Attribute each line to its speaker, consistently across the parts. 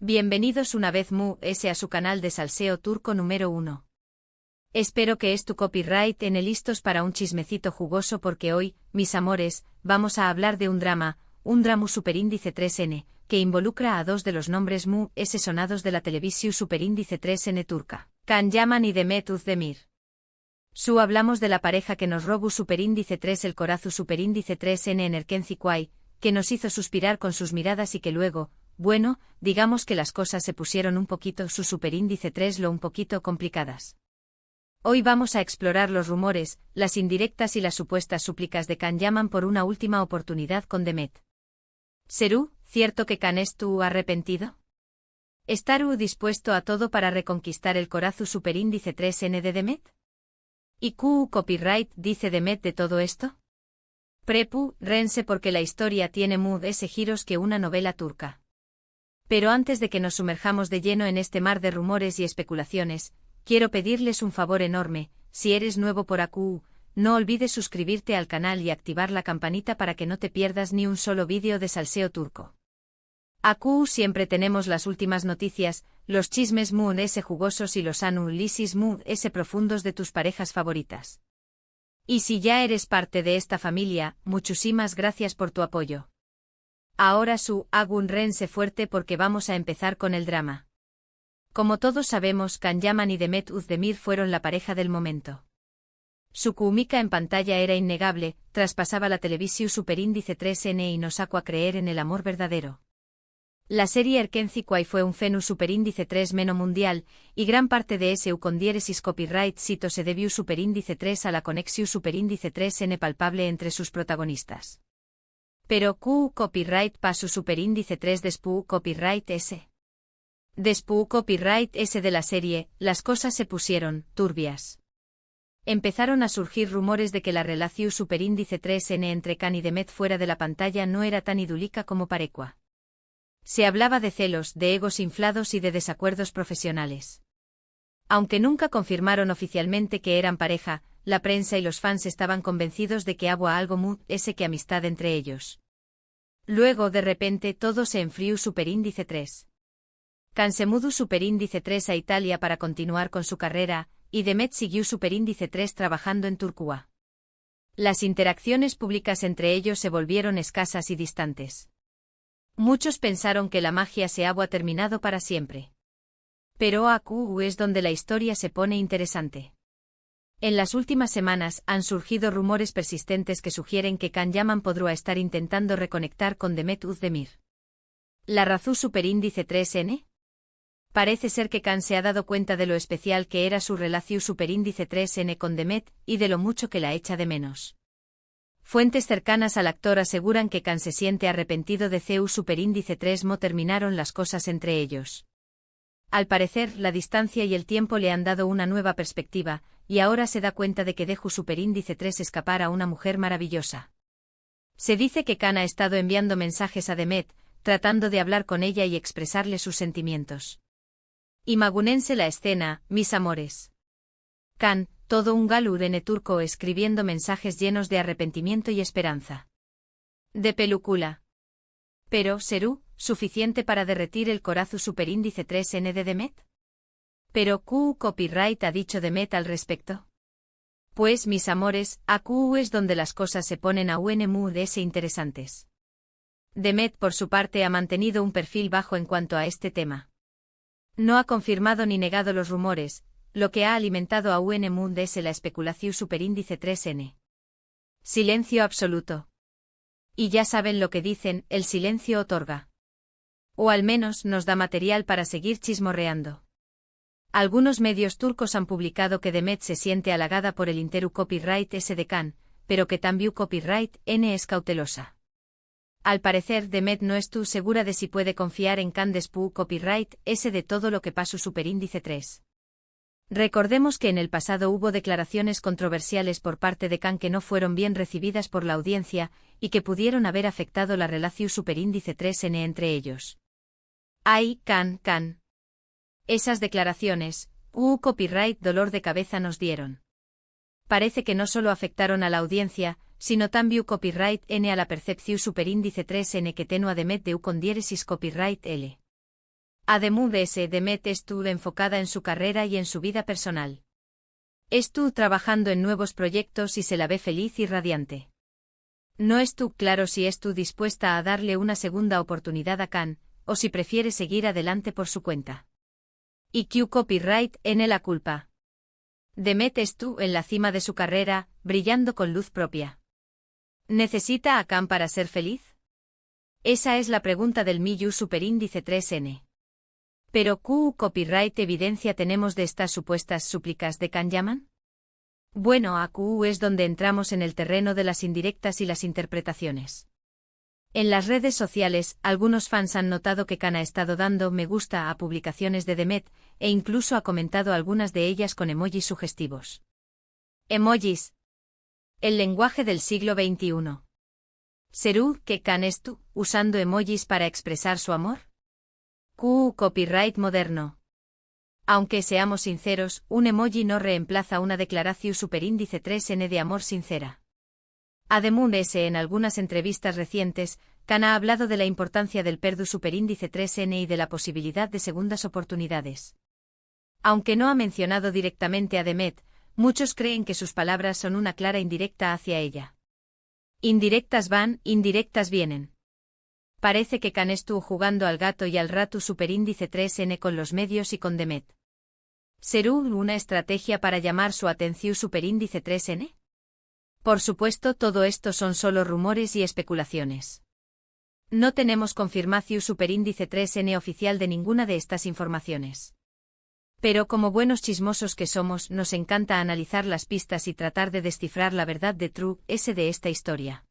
Speaker 1: Bienvenidos una vez a su canal de salseo turco número 1. Espero que es tu copyright en el listos para un chismecito jugoso porque hoy, mis amores, vamos a hablar de un drama superíndice 3N, que involucra a dos de los nombres sonados de la televisión superíndice 3N turca, Can Yaman y Demet Özdemir. Hablamos de la pareja que nos robó superíndice 3 el corazu superíndice 3N en Erkenci-Kuay, que nos hizo suspirar con sus miradas y que luego, bueno, digamos que las cosas se pusieron un poquito su superíndice 3 un poquito complicadas. Hoy vamos a explorar los rumores, las indirectas y las supuestas súplicas de Can Yaman por una última oportunidad con Demet. ¿Serú cierto que Can estuvo arrepentido? ¿Estarú dispuesto a todo para reconquistar el corazu superíndice 3N de Demet? ¿Y qué copyright dice Demet de todo esto? Prepu, rense porque la historia tiene ese giros que una novela turca. Pero antes de que nos sumerjamos de lleno en este mar de rumores y especulaciones, quiero pedirles un favor enorme: si eres nuevo por aquí, no olvides suscribirte al canal y activar la campanita para que no te pierdas ni un solo vídeo de salseo turco. Aquí siempre tenemos las últimas noticias, los chismes jugosos y los análisis profundos de tus parejas favoritas. Y si ya eres parte de esta familia, muchísimas gracias por tu apoyo. Ahora hago un rense fuerte porque vamos a empezar con el drama. Como todos sabemos, Can Yaman y Demet Özdemir fueron la pareja del momento. Su química en pantalla era innegable, traspasaba la televisión superíndice 3N y nos sacó a creer en el amor verdadero. La serie Erkenci-Kuay fue un fenómeno superíndice 3 mundial, y gran parte de ese con diéresis copyright cito se debió superíndice 3 a la conexión superíndice 3N palpable entre sus protagonistas. Pero ¿qué copyright pasó superíndice 3 después copyright S? Después copyright S de la serie, las cosas se pusieron turbias. Empezaron a surgir rumores de que la relación superíndice 3N entre Can y Demet fuera de la pantalla no era tan idílica como parecua. Se hablaba de celos, de egos inflados y de desacuerdos profesionales. Aunque nunca confirmaron oficialmente que eran pareja, la prensa y los fans estaban convencidos de que había algo que amistad entre ellos. Luego de repente todo se enfrió superíndice 3. Can se mudó superíndice 3 a Italia para continuar con su carrera, y Demet siguió superíndice 3 trabajando en Turquía. Las interacciones públicas entre ellos se volvieron escasas y distantes. Muchos pensaron que la magia se había terminado para siempre. Pero aquí es donde la historia se pone interesante. En las últimas semanas han surgido rumores persistentes que sugieren que Can Yaman podría estar intentando reconectar con Demet Özdemir. ¿La razón superíndice 3N? Parece ser que Can se ha dado cuenta de lo especial que era su relación superíndice 3N con Demet y de lo mucho que la echa de menos. Fuentes cercanas al actor aseguran que Can se siente arrepentido de su superíndice 3 terminaron las cosas entre ellos. Al parecer, la distancia y el tiempo le han dado una nueva perspectiva, y ahora se da cuenta de que dejó superíndice 3 escapar a una mujer maravillosa. Se dice que Can ha estado enviando mensajes a Demet, tratando de hablar con ella y expresarle sus sentimientos. Imagúnense la escena, mis amores. Can, todo un galurene turco escribiendo mensajes llenos de arrepentimiento y esperanza. De película. Pero, ¿serú suficiente para derretir el corazu superíndice 3N de Demet? ¿Pero qué copyright ha dicho Demet al respecto? Pues, mis amores, aquí es donde las cosas se ponen aún muy interesantes. Demet por su parte ha mantenido un perfil bajo en cuanto a este tema. No ha confirmado ni negado los rumores, lo que ha alimentado aún la especulación superíndice 3N. Silencio absoluto. Y ya saben lo que dicen, el silencio otorga. O al menos nos da material para seguir chismorreando. Algunos medios turcos han publicado que Demet se siente halagada por el interu copyright S de Can, pero que también copyright N es cautelosa. Al parecer Demet no estuvo segura de si puede confiar en Can después copyright S de todo lo que pasó superíndice 3. Recordemos que en el pasado hubo declaraciones controversiales por parte de Can que no fueron bien recibidas por la audiencia, y que pudieron haber afectado la relación superíndice 3N entre ellos. ¡Ay, Can! Esas declaraciones, copyright dolor de cabeza nos dieron. Parece que no solo afectaron a la audiencia, sino también copyright N a la percepción superíndice 3N que tenua Demet de con diéresis copyright L. Además, Demet estuvo enfocada en su carrera y en su vida personal. Estuvo trabajando en nuevos proyectos y se la ve feliz y radiante. No estuvo claro si estuvo dispuesta a darle una segunda oportunidad a Khan, o si prefiere seguir adelante por su cuenta. Y Q copyright en la culpa. Demet estuvo en la cima de su carrera, brillando con luz propia. ¿Necesita a Khan para ser feliz? Esa es la pregunta del Miyu superíndice 3n. Pero ¿qué copyright evidencia tenemos de estas supuestas súplicas de Khan Yaman? Bueno, aquí es donde entramos en el terreno de las indirectas y las interpretaciones. En las redes sociales, algunos fans han notado que Khan ha estado dando me gusta a publicaciones de Demet, e incluso ha comentado algunas de ellas con emojis sugestivos. Emojis. El lenguaje del siglo XXI. ¿Será que Khan estuvo usando emojis para expresar su amor? Copyright moderno. Aunque seamos sinceros, un emoji no reemplaza una declaración superíndice 3n de amor sincera. Además, en algunas entrevistas recientes, Khan ha hablado de la importancia del perdu superíndice 3n y de la posibilidad de segundas oportunidades. Aunque no ha mencionado directamente a Demet, muchos creen que sus palabras son una clara indirecta hacia ella. Indirectas van, indirectas vienen. Parece que Khan estuvo jugando al gato y al rato superíndice 3n con los medios y con Demet. ¿Será una estrategia para llamar su atención superíndice 3n? Por supuesto, todo esto son solo rumores y especulaciones. No tenemos confirmación superíndice 3n oficial de ninguna de estas informaciones. Pero como buenos chismosos que somos, nos encanta analizar las pistas y tratar de descifrar la verdad de de esta historia.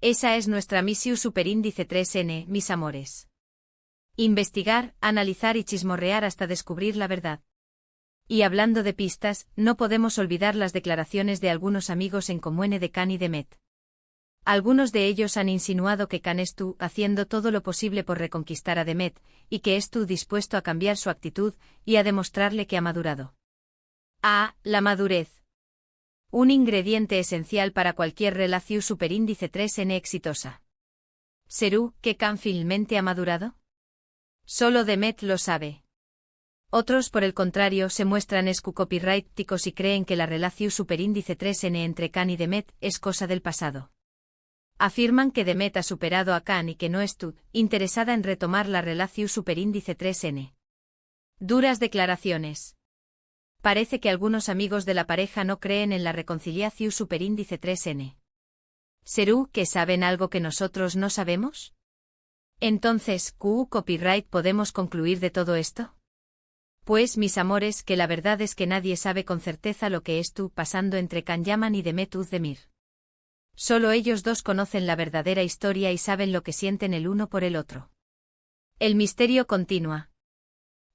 Speaker 1: Esa es nuestra misión superíndice 3n, mis amores. Investigar, analizar y chismorrear hasta descubrir la verdad. Y hablando de pistas, no podemos olvidar las declaraciones de algunos amigos en común de Khan y Demet. Algunos de ellos han insinuado que Khan estuvo haciendo todo lo posible por reconquistar a Demet, y que estuvo dispuesto a cambiar su actitud y a demostrarle que ha madurado. La madurez. Un ingrediente esencial para cualquier relación superíndice 3n exitosa. ¿Será que Khan finalmente ha madurado? Solo Demet lo sabe. Otros, por el contrario, se muestran copyrighticos y creen que la relación superíndice 3n entre Khan y Demet es cosa del pasado. Afirman que Demet ha superado a Khan y que no estuvo interesada en retomar la relación superíndice 3n. Duras declaraciones. Parece que algunos amigos de la pareja no creen en la reconciliación superíndice 3n. ¿Será que saben algo que nosotros no sabemos? Entonces, copyright podemos concluir de todo esto? Pues, mis amores, que la verdad es que nadie sabe con certeza lo que estuvo pasando entre Khan Yaman y Demet Özdemir. Solo ellos dos conocen la verdadera historia y saben lo que sienten el uno por el otro. El misterio continúa.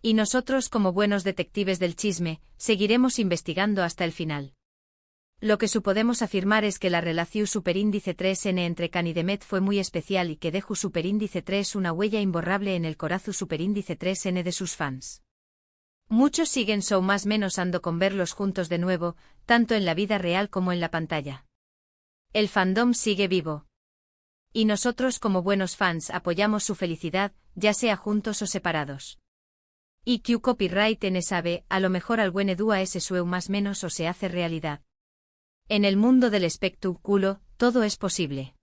Speaker 1: Y nosotros, como buenos detectives del chisme, seguiremos investigando hasta el final. Lo que podemos afirmar es que la relación superíndice 3n entre Khan y Demet fue muy especial y que dejó superíndice 3 una huella imborrable en el corazón superíndice 3n de sus fans. Muchos siguen más menos ando con verlos juntos de nuevo, tanto en la vida real como en la pantalla. El fandom sigue vivo. Y nosotros, como buenos fans, apoyamos su felicidad, ya sea juntos o separados. Y copyright en sabe, a lo mejor al buen edúa ese sueu más menos o se hace realidad. En el mundo del espectáculo, todo es posible.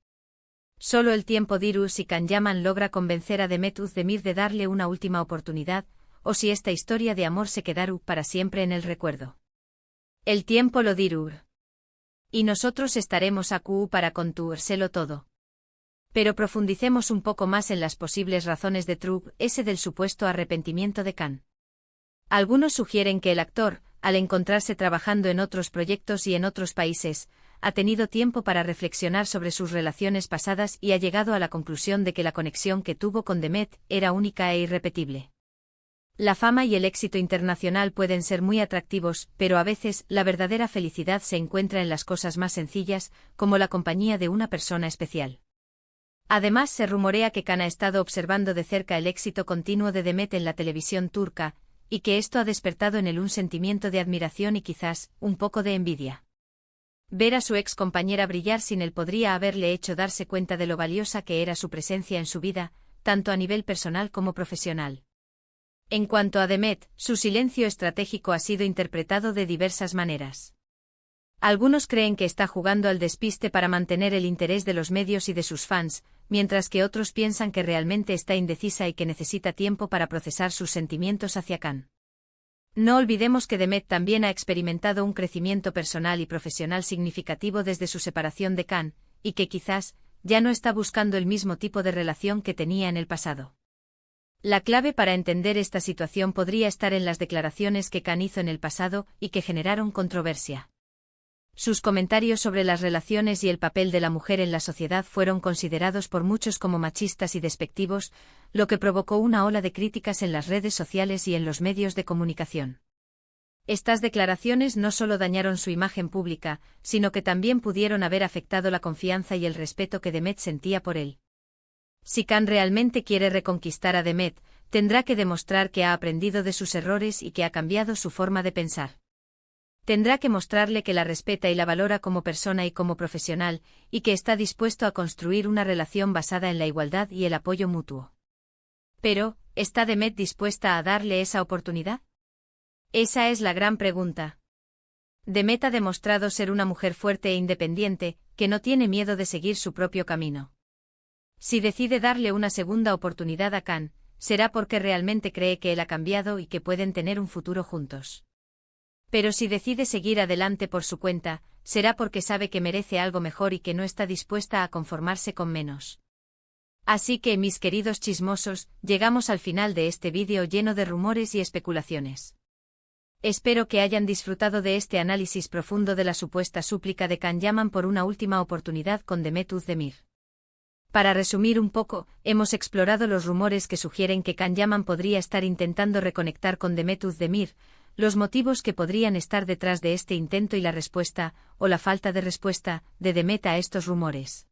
Speaker 1: Solo el tiempo dirá si Khan Yaman logra convencer a Demet Özdemir de darle una última oportunidad, o si esta historia de amor se quedará para siempre en el recuerdo. El tiempo lo dirá. Y nosotros estaremos aquí para contárselo todo. Pero profundicemos un poco más en las posibles razones de ese del supuesto arrepentimiento de Khan. Algunos sugieren que el actor, al encontrarse trabajando en otros proyectos y en otros países, ha tenido tiempo para reflexionar sobre sus relaciones pasadas y ha llegado a la conclusión de que la conexión que tuvo con Demet era única e irrepetible. La fama y el éxito internacional pueden ser muy atractivos, pero a veces la verdadera felicidad se encuentra en las cosas más sencillas, como la compañía de una persona especial. Además, se rumorea que Khan ha estado observando de cerca el éxito continuo de Demet en la televisión turca, y que esto ha despertado en él un sentimiento de admiración y quizás, un poco de envidia. Ver a su ex compañera brillar sin él podría haberle hecho darse cuenta de lo valiosa que era su presencia en su vida, tanto a nivel personal como profesional. En cuanto a Demet, su silencio estratégico ha sido interpretado de diversas maneras. Algunos creen que está jugando al despiste para mantener el interés de los medios y de sus fans, mientras que otros piensan que realmente está indecisa y que necesita tiempo para procesar sus sentimientos hacia Khan. No olvidemos que Demet también ha experimentado un crecimiento personal y profesional significativo desde su separación de Khan, y que quizás ya no está buscando el mismo tipo de relación que tenía en el pasado. La clave para entender esta situación podría estar en las declaraciones que Khan hizo en el pasado y que generaron controversia. Sus comentarios sobre las relaciones y el papel de la mujer en la sociedad fueron considerados por muchos como machistas y despectivos, lo que provocó una ola de críticas en las redes sociales y en los medios de comunicación. Estas declaraciones no solo dañaron su imagen pública, sino que también pudieron haber afectado la confianza y el respeto que Demet sentía por él. Si Khan realmente quiere reconquistar a Demet, tendrá que demostrar que ha aprendido de sus errores y que ha cambiado su forma de pensar. Tendrá que mostrarle que la respeta y la valora como persona y como profesional, y que está dispuesto a construir una relación basada en la igualdad y el apoyo mutuo. Pero, ¿está Demet dispuesta a darle esa oportunidad? Esa es la gran pregunta. Demet ha demostrado ser una mujer fuerte e independiente, que no tiene miedo de seguir su propio camino. Si decide darle una segunda oportunidad a Khan, será porque realmente cree que él ha cambiado y que pueden tener un futuro juntos. Pero si decide seguir adelante por su cuenta, será porque sabe que merece algo mejor y que no está dispuesta a conformarse con menos. Así que, mis queridos chismosos, llegamos al final de este vídeo lleno de rumores y especulaciones. Espero que hayan disfrutado de este análisis profundo de la supuesta súplica de Khan Yaman por una última oportunidad con Demet Özdemir. Para resumir un poco, hemos explorado los rumores que sugieren que Khan Yaman podría estar intentando reconectar con Demet Özdemir, los motivos que podrían estar detrás de este intento y la respuesta, o la falta de respuesta, de Demet a estos rumores.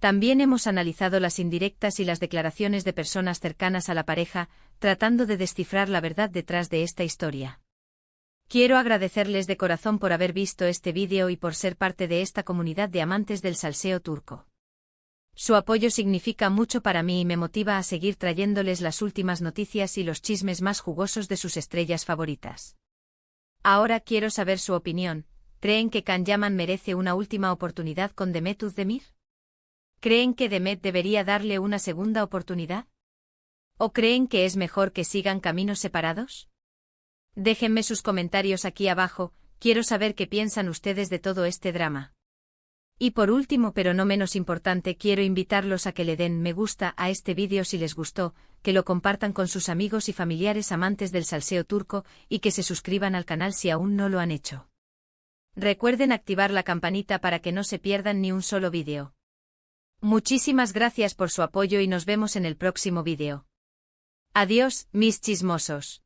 Speaker 1: También hemos analizado las indirectas y las declaraciones de personas cercanas a la pareja, tratando de descifrar la verdad detrás de esta historia. Quiero agradecerles de corazón por haber visto este vídeo y por ser parte de esta comunidad de amantes del salseo turco. Su apoyo significa mucho para mí y me motiva a seguir trayéndoles las últimas noticias y los chismes más jugosos de sus estrellas favoritas. Ahora quiero saber su opinión. ¿Creen que Khan Yaman merece una última oportunidad con Demet Özdemir? ¿Creen que Demet debería darle una segunda oportunidad? ¿O creen que es mejor que sigan caminos separados? Déjenme sus comentarios aquí abajo, quiero saber qué piensan ustedes de todo este drama. Y por último pero no menos importante, quiero invitarlos a que le den me gusta a este vídeo si les gustó, que lo compartan con sus amigos y familiares amantes del salseo turco y que se suscriban al canal si aún no lo han hecho. Recuerden activar la campanita para que no se pierdan ni un solo vídeo. Muchísimas gracias por su apoyo y nos vemos en el próximo vídeo. Adiós, mis chismosos.